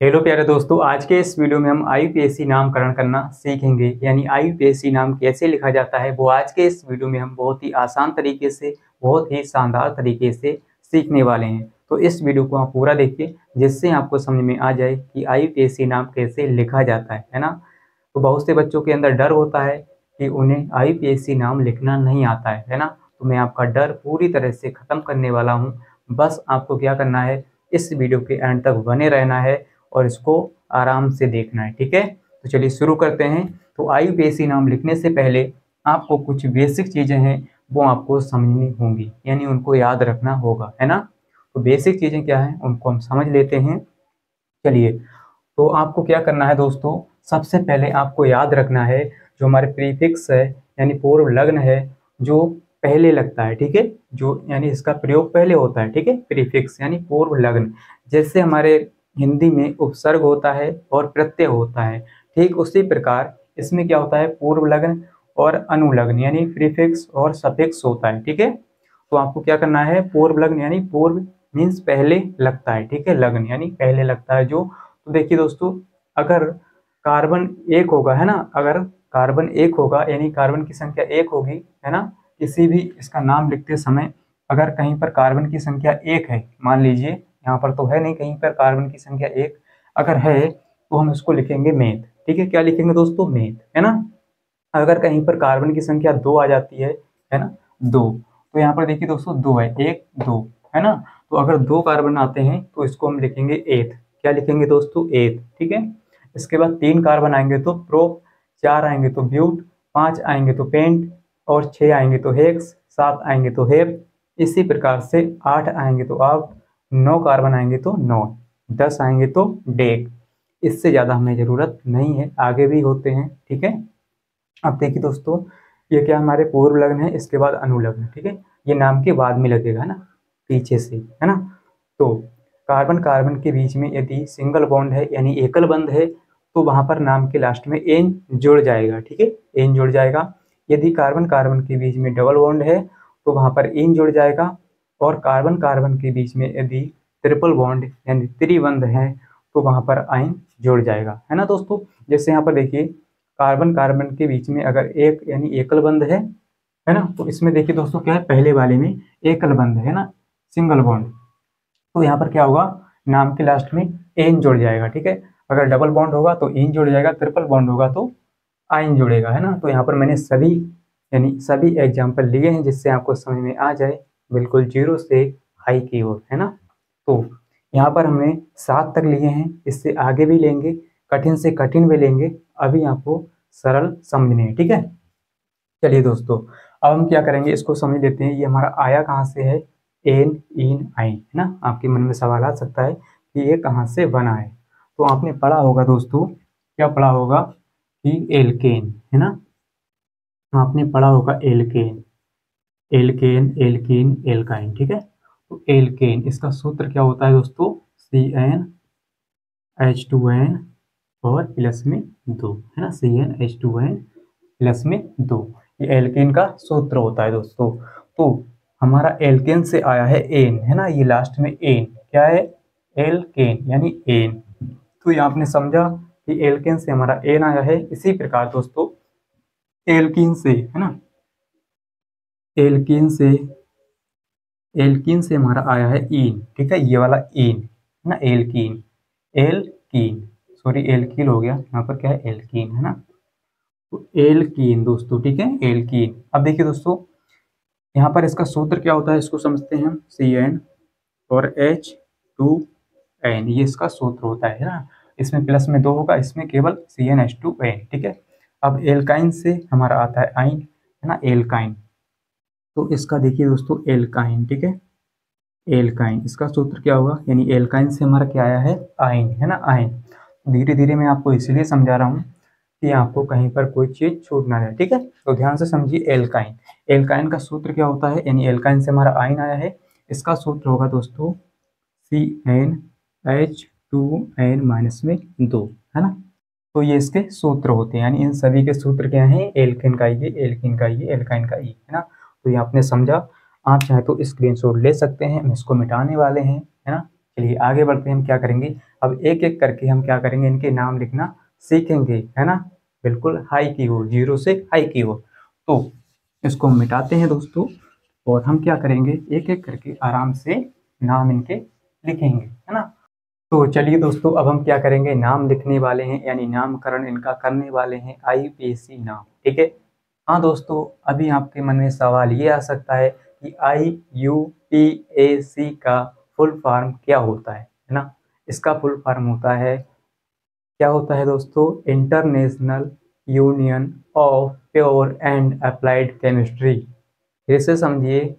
Hello प्यारे दोस्तों, आज के इस वीडियो में हम आईयूपीएसी नामकरण करना सीखेंगे। यानी आईयूपीएसी नाम कैसे लिखा जाता है वो आज के इस वीडियो में हम बहुत ही आसान तरीके से, बहुत ही शानदार तरीके से सीखने वाले हैं। तो इस वीडियो को आप पूरा देखिए जिससे आपको समझ में आ जाए कि आईयूपीएसी नाम कैसे लिखा जाता है ना। तो बहुत से बच्चों के अंदर डर होता है कि उन्हें आईयूपीएसी नाम लिखना नहीं आता है ना। तो मैं आपका डर पूरी तरह से ख़त्म करने वाला हूँ। बस आपको क्या करना है, इस वीडियो के एंड तक बने रहना है और इसको आराम से देखना है, ठीक है। तो चलिए शुरू करते हैं। तो आईयूपीएसी नाम लिखने से पहले आपको कुछ बेसिक चीज़ें हैं वो आपको समझनी होंगी, यानी उनको याद रखना होगा, है ना। तो बेसिक चीज़ें क्या हैं उनको हम समझ लेते हैं। चलिए, तो आपको क्या करना है दोस्तों, सबसे पहले आपको याद रखना है जो हमारे प्रीफिक्स है यानी पूर्व लग्न है, जो पहले लगता है, ठीक है। जो यानी इसका प्रयोग पहले होता है, ठीक है। प्रीफिक्स यानी पूर्व लग्न, जैसे हमारे हिंदी में उपसर्ग होता है और प्रत्यय होता है, ठीक उसी प्रकार इसमें क्या होता है, पूर्व लग्न और अनुलग्न यानी प्रीफिक्स और सफिक्स होता है, ठीक है। तो आपको क्या करना है, पूर्व लग्न यानी पूर्व मीन्स पहले लगता है, ठीक है। लग्न यानी पहले लगता है जो। तो देखिए दोस्तों, अगर कार्बन एक होगा, है ना, अगर कार्बन एक होगा यानी कार्बन की संख्या एक होगी, है ना। किसी भी इसका नाम लिखते समय अगर कहीं पर कार्बन की संख्या एक है, मान लीजिए यहाँ पर तो है नहीं, कहीं पर कार्बन की संख्या एक अगर है तो हम इसको लिखेंगे मेथ, ठीक है। क्या लिखेंगे दोस्तों, मेथ, है ना। अगर कहीं पर कार्बन की संख्या दो आ जाती है ना, दो, तो यहाँ पर देखिए दोस्तों दो है, एक दो, है ना। तो अगर दो कार्बन आते हैं तो इसको हम लिखेंगे एथ। क्या लिखेंगे दोस्तों, एथ, ठीक है। इसके बाद तीन कार्बन आएंगे तो प्रोप, चार आएंगे तो ब्यूट, पांच आएंगे तो पेंट और छह आएंगे तो हेक्स, सात आएंगे तो हेप, इसी प्रकार से आठ आएंगे तो आउट, नौ कार्बन आएंगे तो नौ, दस आएंगे तो डेक। इससे ज़्यादा हमें ज़रूरत नहीं है, आगे भी होते हैं, ठीक है। अब देखिए दोस्तों, ये क्या हमारे पूर्व लग्न है, इसके बाद अनुलग्न, ठीक है। ये नाम के बाद में लगेगा, है ना, पीछे से, है ना। तो कार्बन कार्बन के बीच में यदि सिंगल बॉन्ड है यानी एकल बंध है तो वहां पर नाम के लास्ट में एन जुड़ जाएगा, ठीक है, एन जुड़ जाएगा। यदि कार्बन कार्बन के बीच में डबल बॉन्ड है तो वहां पर इन जुड़ जाएगा। और कार्बन कार्बन के बीच में यदि ट्रिपल बॉन्ड यानी त्रिबंध है तो वहां पर आइन जुड़ जाएगा, है ना दोस्तों। जैसे यहाँ पर देखिए, कार्बन कार्बन के बीच में अगर एक यानी एकल बंध है ना, तो इसमें देखिए दोस्तों क्या है, पहले वाले में एकल बंध है ना, सिंगल बॉन्ड, तो यहाँ पर क्या होगा, नाम के लास्ट में एन जुड़ जाएगा, ठीक है। अगर डबल बॉन्ड होगा तो इन जुड़ जाएगा, ट्रिपल बॉन्ड होगा तो आइन जुड़ेगा, है ना। तो यहाँ पर मैंने सभी यानी सभी एग्जाम्पल लिए हैं जिससे आपको समझ में आ जाए, बिल्कुल जीरो से हाई की ओर, है ना। तो यहाँ पर हमने सात तक लिए हैं, इससे आगे भी लेंगे, कठिन से कठिन भी लेंगे, अभी आपको सरल समझने हैं, ठीक है। चलिए दोस्तों, अब हम क्या करेंगे, इसको समझ लेते हैं। ये हमारा आया कहाँ से है, एन इन आइन, है ना। आपके मन में सवाल आ सकता है कि ये कहाँ से बना है। तो आपने पढ़ा होगा दोस्तों, क्या पढ़ा होगा कि एल्केन, है ना। आपने पढ़ा होगा एल्केन, एल्केन एल्कीन एल्काइन, ठीक है। तो एल्केन इसका सूत्र क्या होता है दोस्तों, CnH2n और प्लस में दो, है ना, CnH2n प्लस में दो, ये एल्केन का सूत्र होता है दोस्तों। तो हमारा एल्केन से आया है एन, है ना, ये लास्ट में एन क्या है, एल्केन यानी एन। तो ये आपने समझा कि एल्केन से हमारा एन आया है। इसी प्रकार दोस्तों एल्कीन से, है ना, एल्कीन से, एल्कीन से हमारा आया है ईन, ठीक है, ये वाला ईन, है ना, एल्कीन, एल्कीन, सॉरी एल्कीन हो गया, यहाँ पर क्या है, एल्कीन, है ना। तो एल्कीन दोस्तों, ठीक है, एल्कीन। अब देखिए दोस्तों, यहाँ पर इसका सूत्र क्या होता है, इसको समझते हैं हम। Cn और H2n, ये इसका सूत्र होता है ना। इसमें प्लस में दो होगा, इसमें केवल CnH2n, ठीक है। अब एल्काइन से हमारा आता है आइन, है ना, एल्काइन। तो इसका देखिए दोस्तों एल्काइन, ठीक है, एल्काइन इसका सूत्र क्या होगा, यानी एल्काइन से हमारा क्या आया है, आइन, है ना, आइन। धीरे धीरे मैं आपको इसलिए समझा रहा हूँ कि आपको कहीं पर कोई चीज छूट ना जाए, ठीक है। तो ध्यान से समझिए, एल्काइन, एल्काइन का सूत्र क्या होता है, यानी एल्काइन से हमारा आइन आया है, इसका सूत्र होगा दोस्तों CnH2n माइनस में दो, है ना। तो ये इसके सूत्र होते हैं, यानी इन सभी के सूत्र क्या हैं, एल्केन का ये, एल्कीन का ये, एल्काइन का ये, है ना। तो ये आपने समझा। आप चाहे तो स्क्रीनशॉट ले सकते हैं, हम इसको मिटाने वाले हैं, है ना। चलिए आगे बढ़ते हैं। हम क्या करेंगे, अब एक एक करके हम क्या करेंगे, इनके नाम लिखना सीखेंगे, है ना। बिल्कुल हाई की हो, 0 से हाई की हो। तो इसको हम मिटाते हैं दोस्तों, और हम क्या करेंगे, एक एक करके आराम से नाम इनके लिखेंगे, है ना। तो चलिए दोस्तों, अब हम क्या करेंगे, नाम लिखने वाले हैं, यानी नामकरण इनका करने वाले हैं, IUPAC नाम, ठीक है। हाँ दोस्तों, अभी आपके मन में सवाल ये आ सकता है कि IUPAC का फुल फॉर्म क्या होता है ना। इसका फुल फॉर्म होता है, क्या होता है दोस्तों, international union of pure and applied chemistry. फिर से समझिए,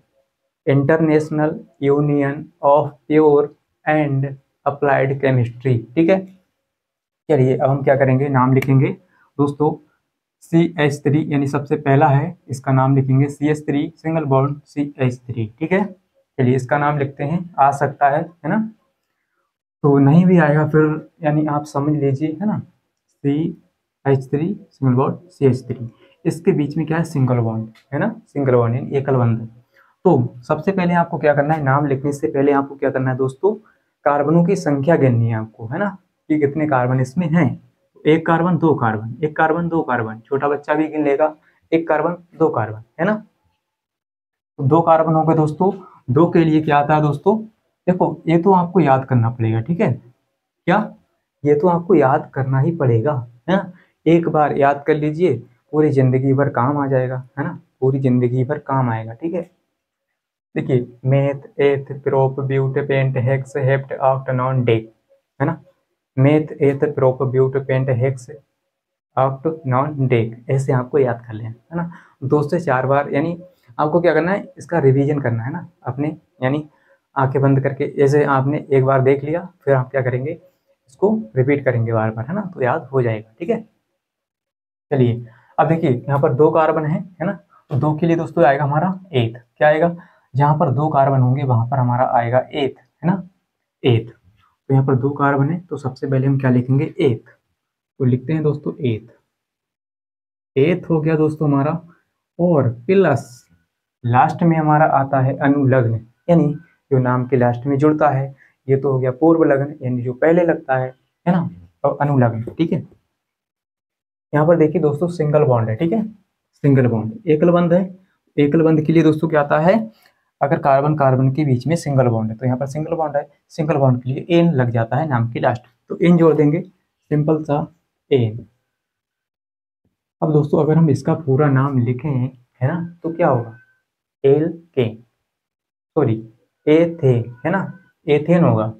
international union of pure and applied chemistry, ठीक है। चलिए अब हम क्या करेंगे, नाम लिखेंगे दोस्तों। CH3 यानी सबसे पहला है, इसका नाम लिखेंगे CH3 सिंगल बॉन्ड CH3, ठीक है। चलिए इसका नाम लिखते हैं, आ सकता है ना। तो नहीं भी आएगा फिर, यानी आप समझ लीजिए, है ना। CH3 सिंगल बॉन्ड CH3, इसके बीच में क्या है, सिंगल बॉन्ड, है ना, सिंगल बॉन्ड यानी एकल बंध। तो सबसे पहले आपको क्या करना है, नाम लिखने से पहले आपको क्या करना है दोस्तों, कार्बनों की संख्या गिननी है आपको, है ना, कि कितने कार्बन इसमें हैं। एक कार्बन, दो कार्बन, एक कार्बन, दो कार्बन, छोटा बच्चा भी गिन लेगा, एक कार्बन, दो कार्बन, है ना। तो दो कार्बन हो गए दोस्तों। दो के लिए क्या आता है दोस्तों, देखो ये तो आपको याद करना पड़ेगा, ठीक है। क्या, ये तो आपको याद करना ही पड़ेगा, है ना। एक बार याद कर लीजिए, पूरी जिंदगी भर काम आ जाएगा, है ना, पूरी जिंदगी भर काम आएगा, ठीक है। देखिए, meth eth prop but pent hex hept oct non dec, है ना। Meth eth prop but pent hex oct non dec, ऐसे आपको याद कर लेना, है ना। 2 से 4 बार, यानी आपको क्या करना है, इसका रिवीजन करना है ना अपने, यानी आंखें बंद करके, जैसे आपने एक बार देख लिया, फिर आप क्या करेंगे, इसको रिपीट करेंगे बार बार, है ना, तो याद हो जाएगा, ठीक है। चलिए अब देखिए, यहाँ पर दो कार्बन है ना। तो दो के लिए दोस्तों आएगा हमारा एथ, क्या आएगा, जहाँ पर दो कार्बन होंगे वहां पर हमारा आएगा एथ, है ना, एथ। तो यहाँ पर दो कार्बन है, तो सबसे पहले हम क्या लिखेंगे, एथ। तो लिखते हैं दोस्तों एथ, एथ हो गया दोस्तों हमारा। और प्लस लास्ट में हमारा आता है अनुलग्न, यानी जो नाम के लास्ट में जुड़ता है। ये तो हो गया पूर्व लग्न, यानी जो पहले लगता है ना, और अनुलग्न, ठीक है। यहाँ पर देखिए दोस्तों, सिंगल बॉन्ड है, ठीक है, सिंगल बॉन्ड। एकल बंध है, एकल बंध के लिए दोस्तों क्या आता है, अगर कार्बन कार्बन के बीच में सिंगल बॉन्ड है, तो यहाँ पर सिंगल बॉन्ड है, सिंगल बॉन्ड के लिए एन लग जाता है नाम के लास्ट, तो एन जोड़ देंगे, सिंपल सा एन। अब दोस्तों अगर हम इसका पूरा नाम लिखें, है ना, तो क्या होगा, एल के, सॉरी, एथेन, है ना, एथेन होगा,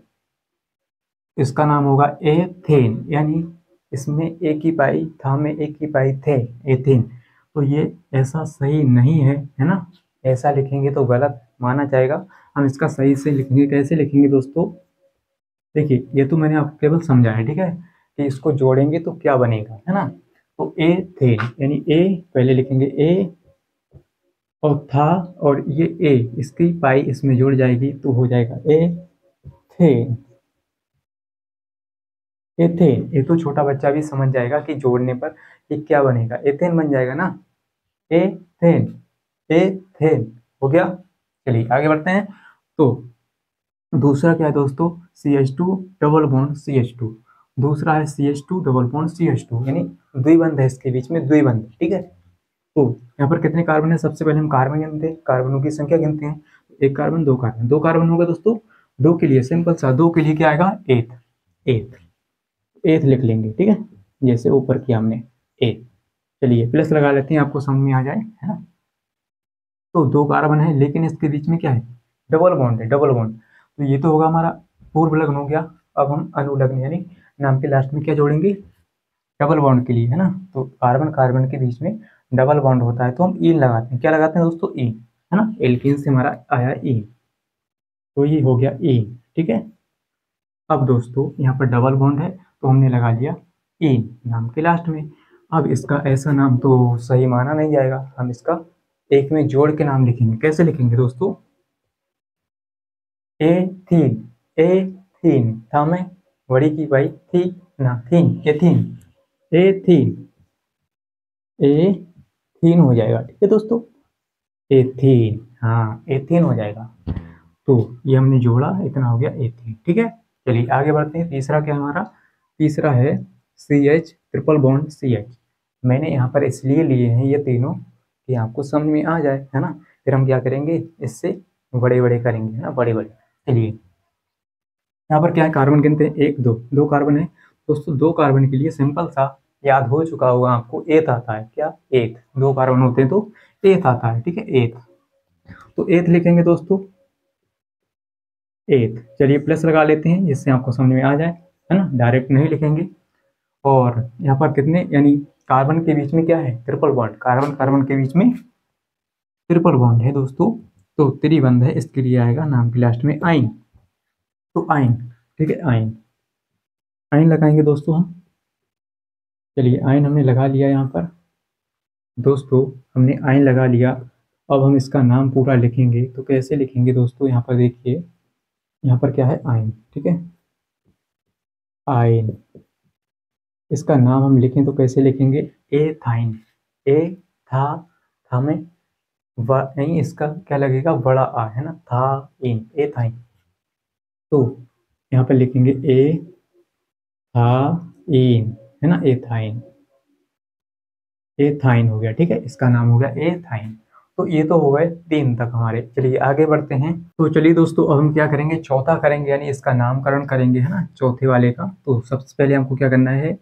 इसका नाम होगा एथेन, यानी इसमें एक ही पाई था में एक ही पाई थे, एथेन। तो ये ऐसा सही नहीं है ना, ऐसा लिखेंगे तो गलत माना जाएगा। हम इसका सही से लिखेंगे, कैसे लिखेंगे दोस्तों, देखिए ये तो मैंने आपको केवल समझाया, ठीक है, कि इसको जोड़ेंगे तो क्या बनेगा, है ना। तो एथेन यानी ए पहले लिखेंगे, ए और था, और ये ए, इसकी पाई इसमें जुड़ जाएगी तो हो जाएगा एथेन, एथेन। ये तो छोटा बच्चा भी समझ जाएगा कि जोड़ने पर ये क्या बनेगा, एथेन बन जाएगा ना, एथेन, एथेन हो गया। चलिए आगे बढ़ते हैं। तो दूसरा क्या है दोस्तों, CH2 डबल बॉन्ड CH2, दूसरा है CH2 डबल बॉन्ड CH2, यानी द्विबंध है, इसके बीच में द्विबंध, ठीक है। तो यहाँ पर कितने कार्बन है, सबसे पहले हम कार्बन गिनते हैं, कार्बनों की संख्या गिनते हैं। एक कार्बन, दो कार्बन, दो कार्बन होगा दोस्तों। दो के लिए सिंपल सा, दो के लिए क्या आएगा, एथ, एथ, एथ लिख लेंगे, ठीक है, जैसे ऊपर किया हमने, एथ। चलिए प्लस लगा लेते हैं, आपको समझ में आ जाए, है ना। तो दो कार्बन है, लेकिन इसके बीच में क्या है, डबल बॉन्ड है, डबल बॉन्ड। तो ये तो होगा हमारा पूर्व लग्न हो गया। अब हम अनुलग्न, यानी नाम के लास्ट में क्या जोड़ेंगे, डबल बॉन्ड के लिए, है ना। तो कार्बन कार्बन के बीच में डबल बॉन्ड होता है, तो हम ईन लगाते हैं, क्या लगाते हैं दोस्तों, ईन, है ना, एल्कीन से हमारा आया ईन, तो ये हो गया ईन, ठीक है। अब दोस्तों यहाँ पर डबल बॉन्ड है, तो हमने लगा लिया ईन नाम के लास्ट में। अब इसका ऐसा नाम तो सही माना नहीं जाएगा, हम इसका एक में जोड़ के नाम लिखेंगे, कैसे लिखेंगे दोस्तों, एथीन, एथीन था में बड़ी की भाई थी ना, थीन, एथीन, एथीन, एथीन हो जाएगा, ठीक है दोस्तों, एथीन, हाँ एथीन हो जाएगा। तो ये हमने जोड़ा, इतना हो गया एथीन। ठीक है, चलिए आगे बढ़ते हैं। तीसरा क्या हमारा, तीसरा है CH ट्रिपल बॉन्ड CH। मैंने यहाँ पर इसलिए लिए हैं ये तीनों कि आपको समझ में आ जाए, है ना। फिर हम क्या करेंगे, इससे बड़े बड़े करेंगे, है ना, बड़े बड़े। चलिए यहाँ पर क्या है, कार्बन गिनते हैं, 1 2, 2 कार्बन है दोस्तों। 2 कार्बन के लिए सिंपल सा याद हो चुका होगा आपको, एथ आता है। क्या, एथ। 2 कार्बन होते हैं तो एथ आता है। ठीक है, एथ। तो एथ लिखेंगे दोस्तों, एथ। चलिए प्लस लगा लेते हैं जिससे आपको समझ में आ जाए, है ना, डायरेक्ट नहीं लिखेंगे। और यहाँ पर कितने, यानी कार्बन के बीच में क्या है, ट्रिपल बॉन्ड। कार्बन कार्बन के बीच में ट्रिपल बॉन्ड है दोस्तों, तो त्रिबंध है, इसके लिए आएगा नाम के लास्ट में आइन। तो आइन, ठीक है, आइन। आइन लगाएंगे दोस्तों हम। चलिए आइन हमने लगा लिया यहाँ पर दोस्तों, हमने आइन लगा लिया। अब हम इसका नाम पूरा लिखेंगे, तो कैसे लिखेंगे दोस्तों, यहाँ पर देखिए, यहाँ पर क्या है, आइन। ठीक है, आइन। इसका नाम हम लिखें तो कैसे लिखेंगे, एथाइन। ए था, था में नहीं, इसका क्या लगेगा, बड़ा आ, है ना, था इन, एथाइन। तो यहाँ पर लिखेंगे ए था इन, है ना, एथाइन। एथाइन हो गया। ठीक है, इसका नाम हो गया एथाइन। तो ये तो हो गए 3 तक हमारे। चलिए आगे बढ़ते हैं। तो चलिए दोस्तों, अब हम क्या करेंगे, चौथा करेंगे, यानी इसका नामकरण करेंगे, है ना, चौथे वाले का। तो सबसे पहले हमको क्या करना है,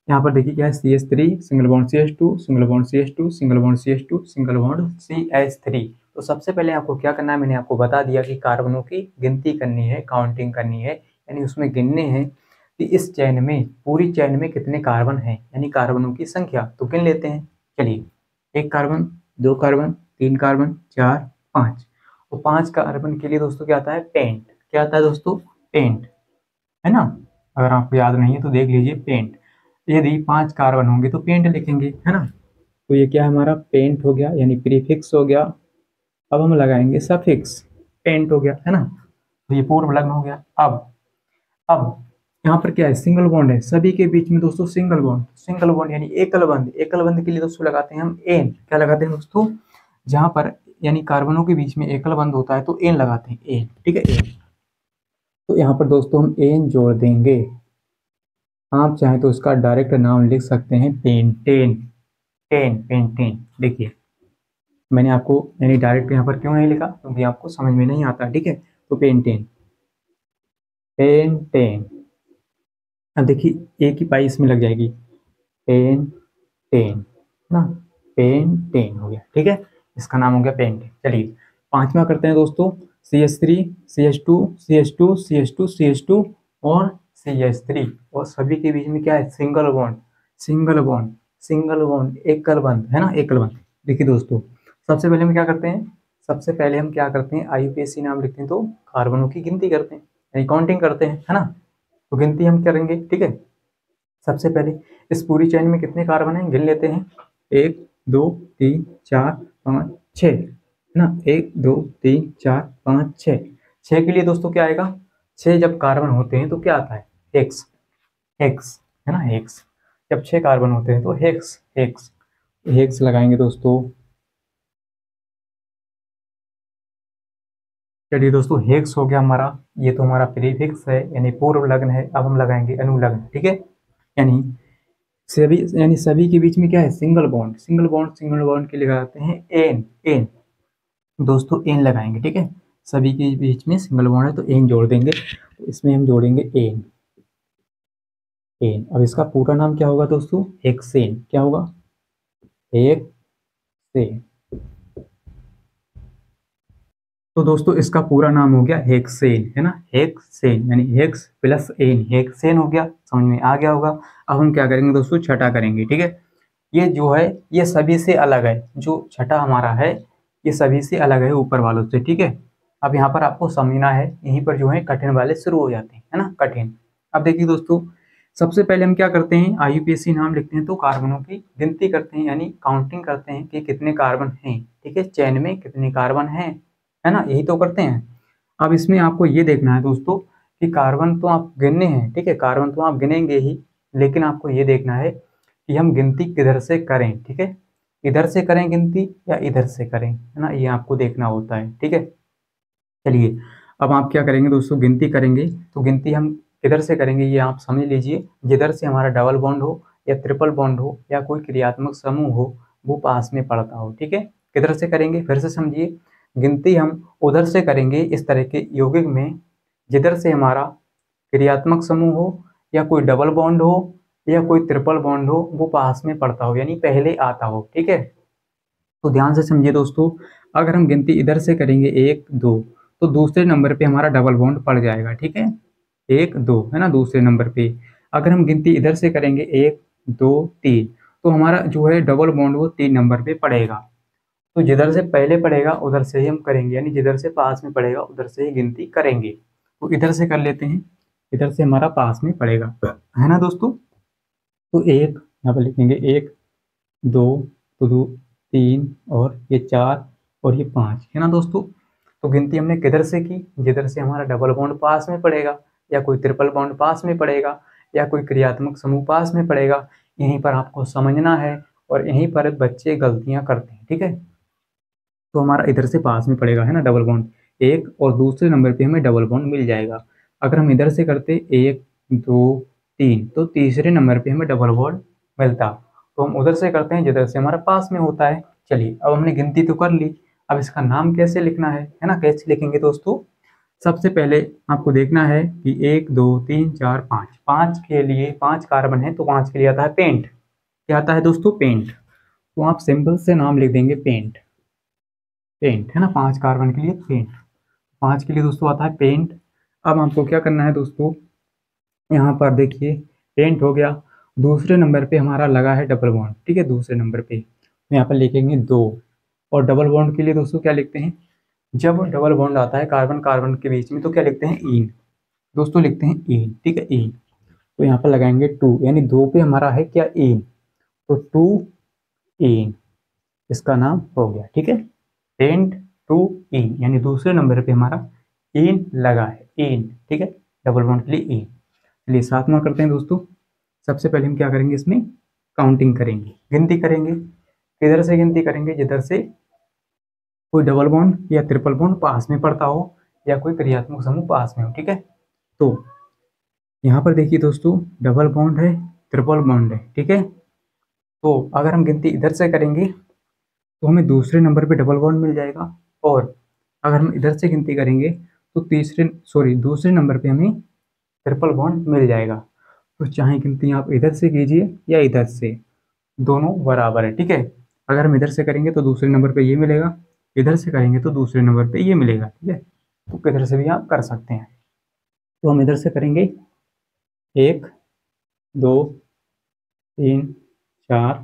यहाँ पर देखिए क्या है, CH3 single bond CH2 single bond CH2 single bond CH2 single bond CH3। तो सबसे पहले आपको क्या करना है, मैंने आपको बता दिया कि कार्बनों की गिनती करनी है, काउंटिंग करनी है, यानी उसमें गिनने हैं कि इस चैन में, पूरी चैन में कितने कार्बन हैं, यानी कार्बनों की संख्या। तो गिन लेते हैं। चलिए, 1 कार्बन, 2 कार्बन, 3 कार्बन, 4, 5। तो 5 कार्बन के लिए दोस्तों क्या आता है, पेंट। क्या आता है दोस्तों, पेंट, है ना। अगर आपको याद नहीं है तो देख लीजिए, पेंट। यदि 5 कार्बन होंगे तो पेंट लिखेंगे, है ना। तो ये क्या है, हमारा पेंट हो गया, यानी प्रीफिक्स हो गया। अब हम लगाएंगे सफिक्स, पेंट हो गया, है ना। तो ये पूर्व लग्न हो गया। अब यहाँ पर क्या है, सिंगल बॉन्ड है सभी के बीच में दोस्तों, सिंगल बॉन्ड। सिंगल बॉन्ड यानी एकल बंध। एकल बंध के लिए दोस्तों लगाते हैं हम एन। क्या लगाते हैं दोस्तों, जहां पर यानी कार्बनों के बीच में एकल बंध होता है तो एन लगाते हैं, एन। ठीक है, एन। तो यहाँ पर दोस्तों हम एन जोड़ देंगे। आप चाहें तो इसका डायरेक्ट नाम लिख सकते हैं, पेंटेन। पेंटेन। देखिए मैंने आपको यानी डायरेक्ट यहाँ पर क्यों नहीं लिखा, क्योंकि आपको समझ में नहीं आता। ठीक है, तो पेंटेन, पेंटेन। अब देखिए एक ही पाई इसमें लग जाएगी, पेंटेन ना, पेंटेन हो गया। ठीक है, इसका नाम हो गया पेंटेन। चलिए 5वां करते हैं दोस्तों, CH3 CH2 CH2 CH2 CH2 और CH3। और सभी के बीच में क्या है, single bond. Single bond, single bond, एकल बंध, है ना, एकल बंध। देखिए दोस्तों, सबसे पहले हम क्या करते हैं, सबसे पहले हम क्या करते हैं, IUPAC नाम लिखते हैं तो कार्बनों की गिनती करते हैं, यानी काउंटिंग करते हैं, है ना। तो गिनती हम करेंगे। ठीक है, सबसे पहले इस पूरी चेन में कितने कार्बन हैं, गिन लेते हैं। 1 2 3 4 5 6, है ना। 1 2 3 4 5 6। 6 के लिए दोस्तों क्या आएगा, 6 जब कार्बन होते हैं तो क्या आता है, हेक्स। हेक्स, है ना, हेक्स। जब 6 कार्बन होते हैं तो हेक्स, हेक्स। हेक्स लगाएंगे दोस्तों। चलिए दोस्तों, हेक्स हो गया हमारा। ये तो हमारा प्रीफिक्स है, यानी पूर्व लग्न है। अब हम लगाएंगे अनुलग्न। ठीक है, यानी सभी, यानी सभी के बीच में क्या है, single bond. Single bond, single bond के लिए लगाते हैं एन। एन दोस्तों, एन लगाएंगे। ठीक है, सभी के बीच में सिंगल बॉन्ड है तो एन जोड़ देंगे। तो इसमें हम जोड़ेंगे एन। एन। अब इसका पूरा नाम क्या होगा दोस्तों, हेक्सेन। क्या होगा, हेक्सेन। तो दोस्तों इसका पूरा नाम हो गया हेक्सेन, है ना, हेक्सेन, यानी हेक्स प्लस एन, हेक्सेन हो गया। समझ में आ गया होगा। अब हम क्या करेंगे दोस्तों, छठा करेंगे। ठीक है, ये जो है ये सभी से अलग है, जो छठा हमारा है ये सभी से अलग है ऊपर वालों से। ठीक है, अब यहाँ पर आपको समझना है, यहीं पर जो है कठिन वाले शुरू हो जाते हैं, है ना, कठिन। अब देखिए दोस्तों, सबसे पहले हम क्या करते हैं, IUPAC नाम लिखते हैं तो कार्बनों की गिनती करते हैं, यानी काउंटिंग करते हैं कि कितने कार्बन हैं। ठीक है, चैन में कितने कार्बन हैं, है ना, यही तो करते हैं। अब इसमें आपको ये देखना है दोस्तों कि कार्बन तो आप गिनने हैं। ठीक है, कार्बन तो आप गिनेंगे ही, लेकिन आपको ये देखना है कि हम गिनती किधर से करें। ठीक है, इधर से करें गिनती या इधर से करें, है ना, ये आपको देखना होता है। ठीक है, चलिए अब आप क्या करेंगे दोस्तों, गिनती करेंगे तो गिनती हम किधर से करेंगे ये आप समझ लीजिए। जिधर से हमारा डबल बॉन्ड हो या ट्रिपल बॉन्ड हो या कोई क्रियात्मक समूह हो वो पास में पड़ता हो, ठीक है। किधर से करेंगे फिर से समझिए, गिनती हम उधर से करेंगे इस तरह के यौगिक में जिधर से हमारा क्रियात्मक समूह हो या कोई डबल बॉन्ड हो या कोई ट्रिपल बॉन्ड हो वो पास में पड़ता हो, यानी पहले आता हो, ठीक है। तो ध्यान से समझिए दोस्तों, अगर हम गिनती इधर से करेंगे 1 2 तो दूसरे नंबर पे हमारा डबल बॉन्ड पड़ जाएगा, ठीक है। 1 2 है ना दूसरे नंबर पे। अगर हम गिनती इधर से करेंगे 1 2 3 तो हमारा जो है डबल बॉन्ड वो 3 नंबर पे पड़ेगा। तो जिधर से पहले पड़ेगा उधर से ही हम करेंगे, यानी जिधर से पास में पड़ेगा उधर से ही गिनती करेंगे। तो इधर से कर लेते हैं, इधर से हमारा पास में पड़ेगा, है ना दोस्तों। तो 1 यहाँ पर लिखेंगे 1 2 तो 2 3 और ये 4 और ये 5, है ना दोस्तों। तो गिनती हमने किधर से की, जिधर से हमारा डबल बॉन्ड पास में पड़ेगा या कोई ट्रिपल बॉन्ड पास में पड़ेगा या कोई क्रियात्मक समूह पास में पड़ेगा। यहीं पर आपको समझना है और यहीं पर बच्चे गलतियां करते हैं, ठीक है। तो हमारा इधर से पास में पड़ेगा, है ना डबल बॉन्ड, एक और दूसरे नंबर पे हमें डबल बॉन्ड मिल जाएगा। अगर हम इधर से करते 1 2 3 तो तीसरे नंबर पे हमें डबल बॉन्ड मिलता। तो हम उधर से करते हैं जिधर से हमारा पास में होता है। चलिए अब हमने गिनती तो कर ली, अब इसका नाम कैसे लिखना है ना, कैसे लिखेंगे दोस्तों। सबसे पहले आपको देखना है कि 1 2 3 4 5, 5 के लिए 5 कार्बन है तो 5 के लिए आता है पेंट। क्या आता है दोस्तों, पेंट। तो आप सिंपल से नाम लिख देंगे पेंट, पेंट है ना, 5 कार्बन के लिए पेंट। 5 के लिए दोस्तों आता है पेंट। अब आपको क्या करना है दोस्तों, यहाँ पर देखिए पेंट हो गया, दूसरे नंबर पे हमारा लगा है डबल बॉन्ड, ठीक है। दूसरे नंबर पे तो यहाँ पर लिखेंगे 2, और डबल बॉन्ड के लिए दोस्तों क्या लिखते हैं, जब डबल बॉन्ड आता है कार्बन कार्बन के बीच में तो क्या लिखते हैं, ईन। दोस्तों लिखते हैं ईन, ठीक है, ईन। तो यहाँ पर लगाएंगे 2, यानी 2 पे हमारा है क्या, ईन। तो 2 ईन इसका नाम हो गया, ठीक है। पेंट 2 ईन, यानी दूसरे नंबर पे हमारा ईन लगा है, ईन, ठीक है। डबल बॉन्ड के लिए ईन। चलिए 7वां करते हैं दोस्तों। सबसे पहले हम क्या करेंगे, इसमें काउंटिंग करेंगे, गिनती करेंगे। किधर से गिनती करेंगे, जिधर से कोई डबल बॉन्ड या ट्रिपल बॉन्ड पास में पड़ता हो या कोई क्रियात्मक समूह पास में हो, ठीक है। तो यहाँ पर देखिए दोस्तों, डबल बॉन्ड है, ट्रिपल बॉन्ड है, ठीक है। तो अगर हम गिनती इधर से करेंगे तो हमें दूसरे नंबर पे डबल बॉन्ड मिल जाएगा, और अगर हम इधर से गिनती करेंगे तो दूसरे नंबर पे हमें ट्रिपल बॉन्ड मिल जाएगा। तो चाहे गिनती आप इधर से कीजिए या इधर से, दोनों बराबर है, ठीक है। अगर हम इधर से करेंगे तो दूसरे नंबर पे ये मिलेगा, इधर से करेंगे तो दूसरे नंबर पे ये मिलेगा, ठीक है। तो किधर से भी आप कर सकते हैं। तो हम इधर से करेंगे 1 2 3 4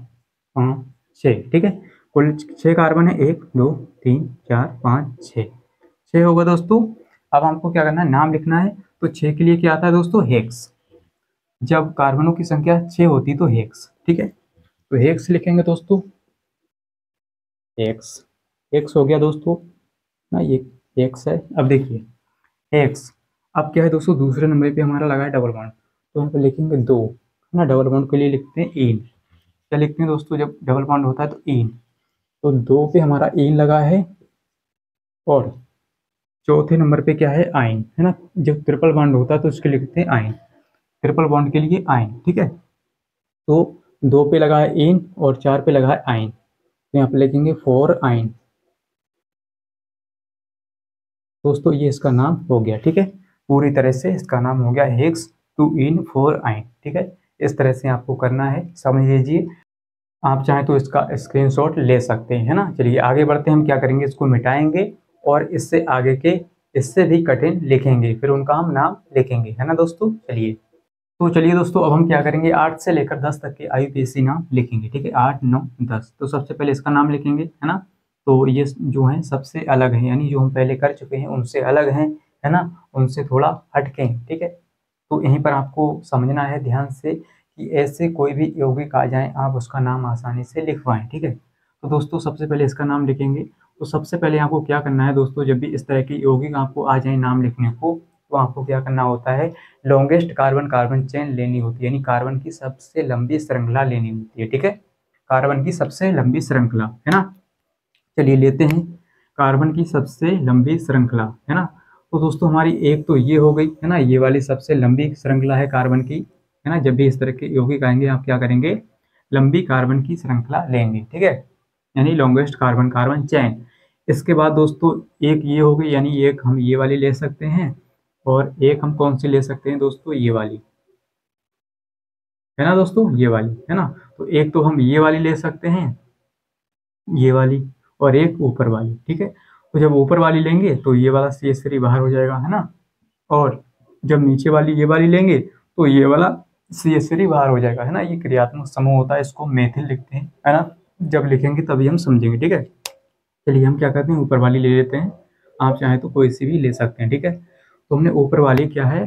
5 6, ठीक है। कुल 6 कार्बन है, 1 2 3 4 5 6 होगा दोस्तों। अब हमको क्या करना है, नाम लिखना है। तो 6 के लिए क्या आता है दोस्तों, हेक्स। जब कार्बनों की संख्या 6 होती तो हेक्स, ठीक है। तो हेक्स लिखेंगे दोस्तों, एक्स, एक्स हो गया दोस्तों ना, ये एक्स है। अब देखिए एक्स, अब क्या है दोस्तों, दूसरे नंबर पे हमारा लगा है डबल बॉन्ड, तो यहाँ पे लिखेंगे 2, है ना। डबल बॉन्ड के लिए लिखते हैं इन। क्या लिखते हैं दोस्तों, जब डबल बॉन्ड होता है तो इन। तो 2 पे हमारा इन लगा है, और चौथे नंबर पे क्या है, आइन, है ना। जब ट्रिपल बॉन्ड होता है तो उसके लिखते हैं आइन, ट्रिपल बॉन्ड के लिए आइन, ठीक है। तो 2 पे लगा है इन और 4 पे लगा है आइन, तो यहाँ पे लिखेंगे 4 आइन। दोस्तों ये इसका नाम हो गया, ठीक है। पूरी तरह से इसका नाम हो गया हेक्स 2 इन 4 आइन, ठीक है। इस तरह से आपको करना है, समझ लीजिए। आप चाहें तो इसका स्क्रीनशॉट ले सकते हैं, है ना। चलिए आगे बढ़ते हैं, हम क्या करेंगे, इसको मिटाएंगे और इससे आगे के इससे भी कठिन लिखेंगे, फिर उनका हम नाम लिखेंगे, है ना दोस्तों। चलिए दोस्तों, अब हम क्या करेंगे, 8 से लेकर 10 तक के IUPAC नाम लिखेंगे, ठीक है। 8 9 10, तो सबसे पहले इसका नाम लिखेंगे, है ना। तो ये जो है सबसे अलग है, यानी जो हम पहले कर चुके हैं उनसे अलग हैं, है ना, उनसे थोड़ा हटके हैं, ठीक है। तो यहीं पर आपको समझना है ध्यान से कि ऐसे कोई भी यौगिक आ जाए आप उसका नाम आसानी से लिखवाएं, ठीक है। तो दोस्तों सबसे पहले इसका नाम लिखेंगे। तो सबसे पहले आपको क्या करना है दोस्तों, जब भी इस तरह के यौगिक आपको आ जाए नाम लिखने को, तो आपको क्या करना होता है, लॉन्गेस्ट कार्बन कार्बन चेन लेनी होती है, यानी कार्बन की सबसे लंबी श्रृंखला लेनी होती है, ठीक है। कार्बन की सबसे लंबी श्रृंखला, है ना। चलिए लेते हैं कार्बन की सबसे लंबी श्रृंखला, है ना। तो दोस्तों हमारी एक तो ये हो गई है ना, ये वाली सबसे लंबी श्रृंखला है कार्बन की, है ना। जब भी इस तरह के यौगिक आएंगे आप क्या करेंगे, लंबी कार्बन की श्रृंखला लेंगे, ठीक है, यानी लॉन्गेस्ट कार्बन कार्बन चेन। इसके बाद दोस्तों एक ये हो गई, यानी एक हम ये वाली ले सकते हैं, और एक हम कौन सी ले सकते हैं दोस्तों, ये वाली, है ना दोस्तों, ये वाली, है ना। तो एक तो हम ये वाली ले सकते हैं, ये वाली, और एक ऊपर वाली, ठीक है। तो जब ऊपर वाली लेंगे तो ये वाला CH3 बाहर हो जाएगा, है ना, और जब नीचे वाली ये वाली लेंगे तो ये वाला CH3 बाहर हो जाएगा, है ना। ये क्रियात्मक समूह होता है, इसको मेथिल लिखते हैं, है ना। जब लिखेंगे तभी हम समझेंगे, ठीक है। चलिए हम क्या करते हैं, ऊपर वाली ले लेते हैं, आप चाहें तो कोई सी भी ले सकते हैं, ठीक है। तो हमने ऊपर वाली क्या है,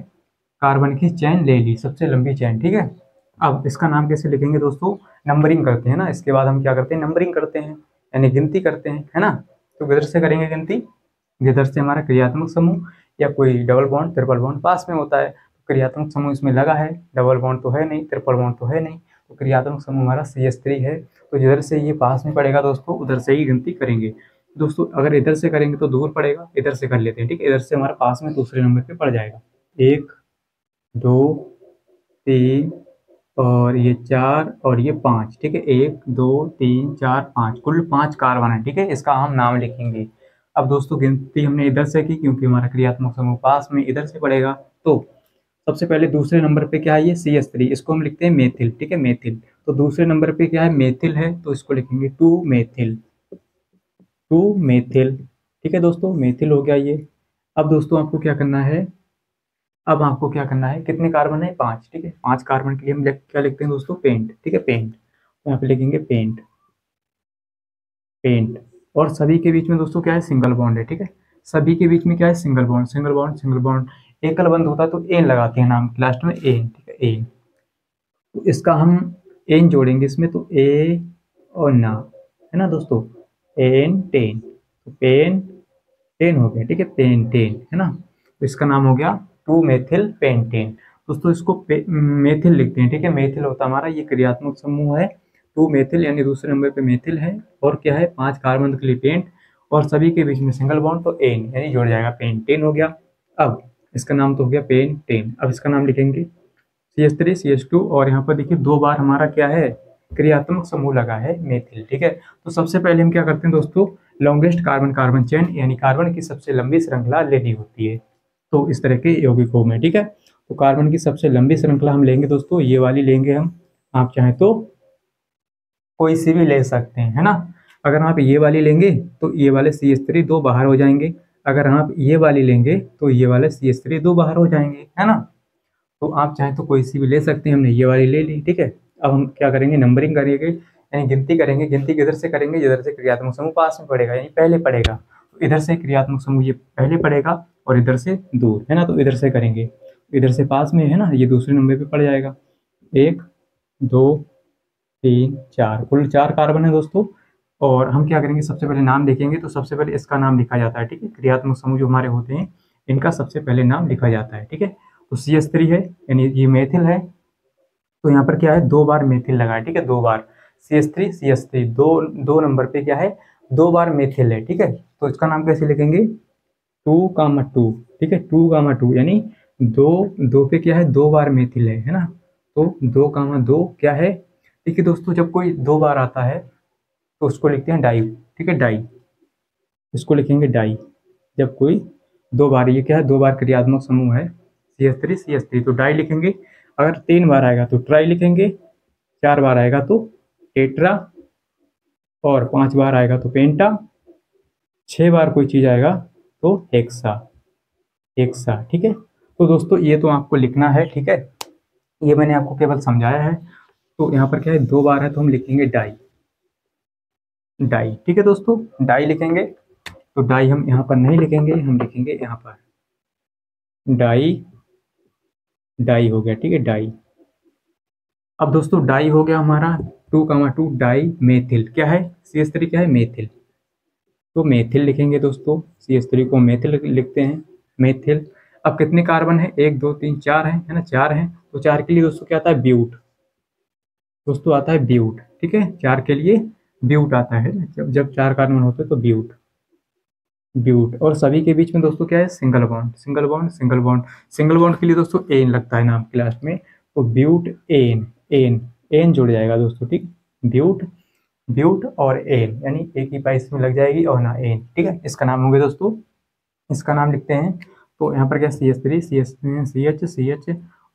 कार्बन की चेन ले ली, सबसे लंबी चेन, ठीक है। अब इसका नाम कैसे लिखेंगे दोस्तों, नंबरिंग करते हैं ना, इसके बाद हम क्या करते हैं, नंबरिंग करते हैं, यानी गिनती करते हैं, है ना। तो किधर से करेंगे गिनती, जिधर से हमारा क्रियात्मक समूह या कोई डबल बॉन्ड ट्रिपल बॉन्ड पास में होता है। तो क्रियात्मक समूह इसमें लगा है, डबल बॉन्ड तो है नहीं, ट्रिपल बॉन्ड तो है नहीं, तो क्रियात्मक समूह हमारा CH3 है। तो जिधर से ये पास में पड़ेगा दोस्तों उधर से ही गिनती करेंगे। दोस्तों अगर इधर से करेंगे तो दूर पड़ेगा, इधर से कर लेते हैं, ठीक है। इधर से हमारा पास में दूसरे नंबर पे पड़ जाएगा, 1 2 3 और ये 4 और ये 5, ठीक है। 1 2 3 4 5, कुल 5 कार्बन है, ठीक है। इसका हम नाम लिखेंगे। अब दोस्तों गिनती हमने इधर से की क्योंकि हमारा क्रियात्मक समूह पास में इधर से पड़ेगा। तो सबसे पहले दूसरे नंबर पे क्या है, ये CH3, इसको हम लिखते हैं मेथिल, ठीक है, मेथिल। तो दूसरे नंबर पे क्या है, मेथिल है, तो इसको लिखेंगे 2 मेथिल, 2 मेथिल, ठीक है दोस्तों, मेथिल हो गया ये। अब दोस्तों आपको क्या करना है, अब आपको क्या करना है, कितने कार्बन है, 5, ठीक है। 5 कार्बन के लिए हम क्या लिखते हैं दोस्तों, पेंट, ठीक है, पेंट। तो यहाँ पे लिखेंगे पेंट, पेंट। और सभी के बीच में दोस्तों क्या है, सिंगल बॉन्ड है, ठीक है। सभी के बीच में क्या है, single bond, single bond, single bond. एकल बंद होता है तो एन लगाते हैं नाम के लास्ट में, एन, ठीक है, एन। तो इसका हम एन जोड़ेंगे इसमें, तो ए और ना, है ना दोस्तों, एन 10, तो पेन 10 हो गया, ठीक है, पेंटेन, है ना। तो इसका नाम हो गया 2 मेथिल पेंटेन। दोस्तों इसको मेथिल लिखते हैं, ठीक है, मेथिल होता हमारा ये क्रियात्मक समूह है, 2 मेथिल, यानी दूसरे नंबर पे मेथिल है, और क्या है, 5 कार्बन के लिए पेंट, और सभी के बीच में सिंगल बॉन्ड, तो एन यानी जुड़ जाएगा, पेंटेन हो गया। अब इसका नाम तो हो गया पेंटेन। अब इसका नाम लिखेंगे CH3 CH2, और यहाँ पर देखिए 2 बार हमारा क्या है, क्रियात्मक समूह लगा है, मेथिल, ठीक है। तो सबसे पहले हम क्या करते हैं दोस्तों, लॉन्गेस्ट कार्बन कार्बन चेन, यानी कार्बन की सबसे लंबी श्रृंखला लेनी होती है, तो इस तरह के यौगिकों में, ठीक है। तो कार्बन की सबसे लंबी श्रृंखला हम लेंगे दोस्तों, ये वाली लेंगे हम, आप चाहें तो कोई सी भी ले सकते हैं, है ना। अगर आप ये वाली लेंगे तो ये वाले CH3 2 बाहर हो जाएंगे, अगर आप ये वाली लेंगे तो ये वाले CH3 2 बाहर हो जाएंगे, है ना। तो आप चाहें तो कोई सी भी ले सकते हैं, हमने ये वाली ले ली, ठीक है। अब हम क्या करेंगे, नंबरिंग करेंगे, यानी गिनती करेंगे। गिनती किधर से करेंगे, जिधर से क्रियात्मक समूह पास में पड़ेगा, यानी पहले पड़ेगा। तो इधर से क्रियात्मक समूह ये पहले पड़ेगा और इधर से दूर, है ना, तो इधर से करेंगे, इधर से पास में है ना, ये दूसरे नंबर पे पड़ जाएगा। 1 2 3 4, कुल 4 कार्बन है दोस्तों। और हम क्या करेंगे, सबसे पहले नाम लिखेंगे, तो सबसे पहले इसका नाम लिखा जाता है, ठीक है। क्रियात्मक समूह जो हमारे होते हैं इनका सबसे पहले नाम लिखा जाता है, ठीक है। तो CH3 है, यानी ये मेथिल है, तो यहाँ पर क्या है, 2 बार मेथिल लगा है, ठीक है, 2 बार CH3 दो नंबर पे क्या है, 2 बार मेथिल है, ठीक है। तो इसका नाम कैसे लिखेंगे, 2, ठीक है, 2, यानी दो, दो पे क्या है, 2 बार मेथिल है ना। तो 2, क्या है, देखिए दोस्तों जब कोई 2 बार आता है तो उसको लिखते हैं डाई, ठीक है, डाई, इसको लिखेंगे डाई। जब कोई 2 बार, ये क्या है, 2 बार क्रियात्मक समूह है, CH3 तो डाई लिखेंगे। अगर 3 बार आएगा तो ट्राई लिखेंगे, 4 बार आएगा तो टेट्रा, और 5 बार आएगा तो पेंटा, 6 बार कोई चीज आएगा तो हेक्सा, हेक्सा, ठीक है। तो दोस्तों ये तो आपको लिखना है, ठीक है, ये मैंने आपको केवल समझाया है। तो यहाँ पर क्या है, 2 बार है तो हम लिखेंगे डाई, डाई, ठीक है दोस्तों, डाई लिखेंगे। तो डाई हम यहाँ पर नहीं लिखेंगे, हम लिखेंगे यहाँ पर डाई, डाई हो गया, ठीक है, डाई। अब दोस्तों डाई हो गया हमारा 2, डाई मेथिल, क्या है, CH3 क्या है, मेथिल, तो मेथिल लिखेंगे दोस्तों, CH3 को मेथिल लिखते हैं, मेथिल। अब कितने कार्बन है, 1 2 3 4 है ना, 4 है। तो 4 के लिए दोस्तों क्या आता है, ब्यूट, दोस्तों आता है ब्यूट, ठीक है, 4 के लिए ब्यूट आता है, जब जब 4 कार्बन होते हैं तो ब्यूट। ब्यूट। और सभी के बीच में दोस्तों क्या है, single bond, single bond, single bond. Single bond के लिए दोस्तों एन लगता है नाम के लास्ट में, तो ब्यूट एन, एन, एन जुड़ जाएगा दोस्तों, ठीक। ब्यूट, ब्यूट और एन, यानी एक ही पाइस में लग जाएगी और ना एन, ठीक है। इसका नाम हो गया दोस्तों, इसका नाम लिखते हैं। तो यहाँ पर क्या C H three, C H, C H, C H,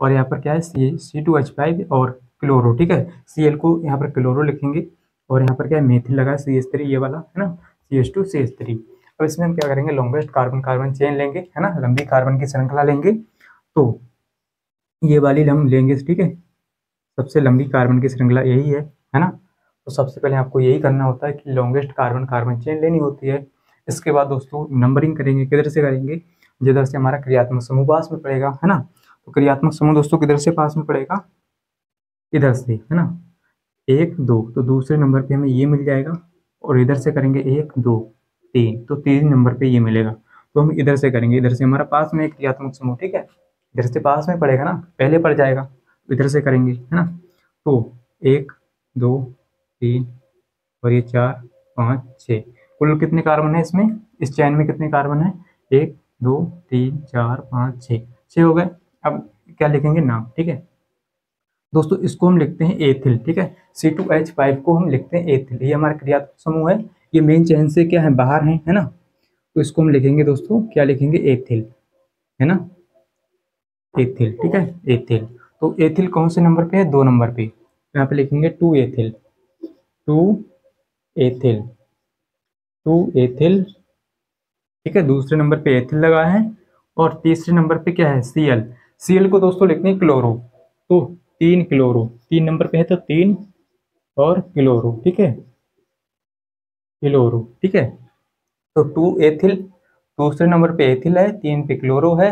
और यहाँ पर क्या है सी टू एच फाइव और क्लोरो, ठीक है। सी एल को यहाँ पर क्लोरो लिखेंगे, और यहाँ पर क्या है मेथिल लगा सी एच थ्री, ये वाला है ना, C H two C H three. अब इसमें हम क्या करेंगे, लॉन्गेस्ट कार्बन कार्बन चेन लेंगे, है ना, लंबी कार्बन की श्रृंखला लेंगे। तो ये वाली हम लेंगे, ठीक है। सबसे लंबी कार्बन की श्रृंखला यही है ना। तो सबसे पहले आपको यही करना होता है कि लॉन्गेस्ट कार्बन कार्बन चेन लेनी होती है। इसके बाद दोस्तों नंबरिंग करेंगे, किधर से करेंगे, जिधर से हमारा क्रियात्मक समूह पास में पड़ेगा, है ना। तो क्रियात्मक समूह दोस्तों किधर से पास में पड़ेगा, इधर से, है ना, एक दो, तो दूसरे नंबर पे हमें ये मिल जाएगा। और इधर से करेंगे एक दो तीन, तो तीन नंबर पे ये मिलेगा। तो हम इधर से करेंगे, इधर से हमारा पास में एक क्रियात्मक समूह, ठीक है, इधर से पास में पड़ेगा ना, पहले पड़ जाएगा, तो इधर से करेंगे, है ना। तो एक दो तीन और ये चार पाँच छः, कुल कितने कार्बन है इसमें, इस चैन में कितने कार्बन है, एक दो तीन चार पाँच छः, छः हो गए। अब क्या लिखेंगे, नाम, ठीक है। दोस्तों इसको हम लिखते हैं एथिल, ठीक है। C2H5 को हम लिखते हैं एथिल, ये हमारा क्रियात्मक समूह है। ये मेन चेन से क्या है, बाहर है ना। तो इसको हम लिखेंगे दोस्तों, क्या लिखेंगे, एथिल, है ना, एथिल, ठीक है, एथिल। तो एथिल कौन से नंबर पे है, दो नंबर पे। यहाँ पे लिखेंगे two ethyl, two ethyl, two ethyl, ठीक है। दूसरे नंबर पे एथिल लगा है, और तीसरे नंबर पे क्या है, Cl। Cl को दोस्तों लिखते हैं क्लोरो, तो तीन क्लोरो, तीन नंबर पे है तो तीन और क्लोरो, ठीक है, क्लोरो, ठीक है। तो टू एथिल, दूसरे नंबर पे एथिल है, तीन पे क्लोरो है,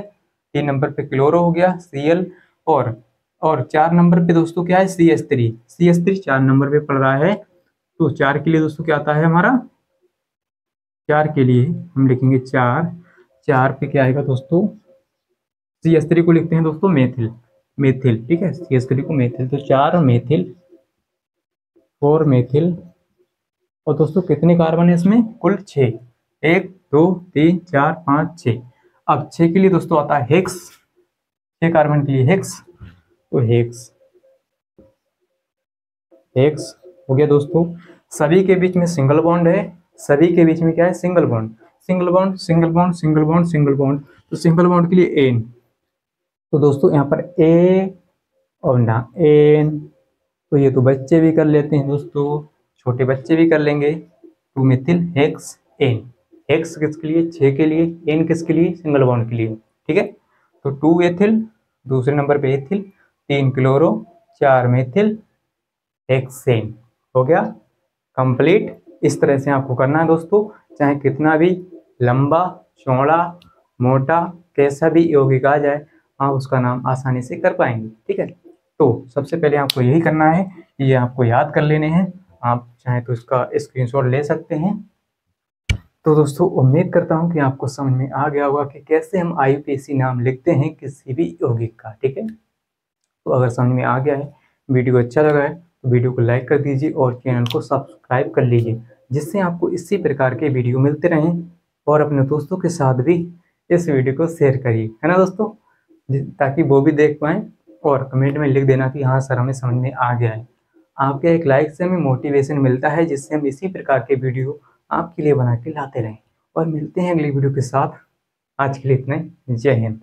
तीन नंबर पे क्लोरो हो गया Cl। और चार नंबर पे दोस्तों क्या है, CH3, CH3 चार नंबर पे पड़ रहा है। तो चार के लिए दोस्तों क्या आता है हमारा, चार के लिए हम लिखेंगे चार, चार पे क्या आएगा दोस्तों, CH3 को लिखते हैं दोस्तों मेथिल, मेथिल, ठीक है, CH3 को मेथिल, तो चार मेथिल, फोर मेथिल। और दोस्तों कितने कार्बन है इसमें, कुल छः, एक दो तीन चार पाँच छः। अब छः के लिए दोस्तों आता है हेक्स, छः कार्बन के लिए हेक्स, तो हेक्स, हेक्स हो गया दोस्तों। सभी के बीच में सिंगल बॉन्ड है, सभी के बीच में क्या है, single bond, single bond, single bond, single bond, single bond. तो सिंगल बॉन्ड के लिए एन, तो दोस्तों यहाँ पर ए और ना एन, तो ये तो बच्चे भी कर लेते हैं दोस्तों, छोटे बच्चे भी कर लेंगे। Two methyl hex ene, hex किसके लिए, छः के लिए, एन किसके लिए, सिंगल बॉन्ड के लिए, ठीक है। तो टू एथिल, दूसरे नंबर पे एथिल, तीन क्लोरो, चार मेथिल, हेक्सेन, हो गया कंप्लीट। इस तरह से आपको करना है दोस्तों, चाहे कितना भी लंबा चौड़ा मोटा कैसा भी यौगिक आ जाए, आप उसका नाम आसानी से कर पाएंगे, ठीक है। तो सबसे पहले आपको यही करना है, ये आपको याद कर लेने हैं। आप चाहे तो इसका स्क्रीनशॉट ले सकते हैं। तो दोस्तों उम्मीद करता हूँ कि आपको समझ में आ गया होगा कि कैसे हम IUPAC नाम लिखते हैं किसी भी यौगिक का, ठीक है। तो अगर समझ में आ गया है, वीडियो अच्छा लगा है, तो वीडियो को लाइक कर दीजिए और चैनल को सब्सक्राइब कर लीजिए, जिससे आपको इसी प्रकार के वीडियो मिलते रहें। और अपने दोस्तों के साथ भी इस वीडियो को शेयर करिए, है ना दोस्तों, ताकि वो भी देख पाएँ। और कमेंट में लिख देना कि हाँ सर हमें समझ में आ गया है। आपके एक लाइक से हमें मोटिवेशन मिलता है, जिससे हम इसी प्रकार के वीडियो आपके लिए बना के लाते रहें। और मिलते हैं अगली वीडियो के साथ। आज के लिए इतना ही, जय हिंद।